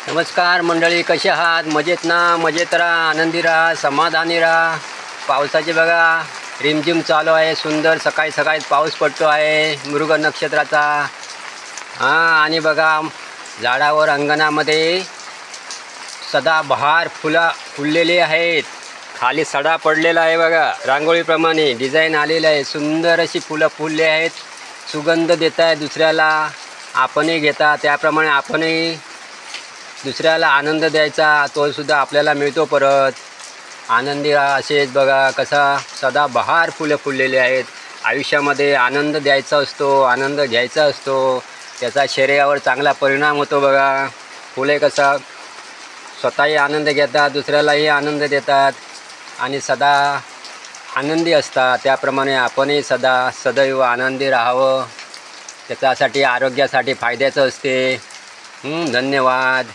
नमस्कार मंडळी, कसे आहात? मजेत ना? मजेत राहा, आनंदी राहा, समाधानी राहा. पावसाचे बघा रिमझिम चालू आहे. सुंदर सकाळी सकाळी पाऊस पडतो आहे मृग नक्षत्राचा. आणि बघा झाडावर अंगणामध्ये सदाबहार फुललेली आहेत. खाली सडा पडलेला आहे बघा, रांगोळीप्रमाणे डिझाईन आलेलं आहे. सुंदर अशी फुलं फुलले आहेत, सुगंध देत आहे दुसऱ्याला. आपणही घेता त्याप्रमाणे आपणही दुसऱ्याला आनंद द्यायचा, तोसुद्धा आपल्याला मिळतो परत. आनंदी राहा. असेच बघा कसा सदाबहार फुलं फुललेले आहेत. आयुष्यामध्ये आनंद द्यायचा असतो, आनंद घ्यायचा असतो, त्याचा शरीरावर चांगला परिणाम होतो बघा. फुले कसा स्वतःही आनंद घेतात, दुसऱ्यालाही आनंद देतात आणि सदा आनंदी असतात. त्याप्रमाणे आपणही सदैव आनंदी राहावं. त्याच्यासाठी आरोग्यासाठी फायद्याचं असते. धन्यवाद.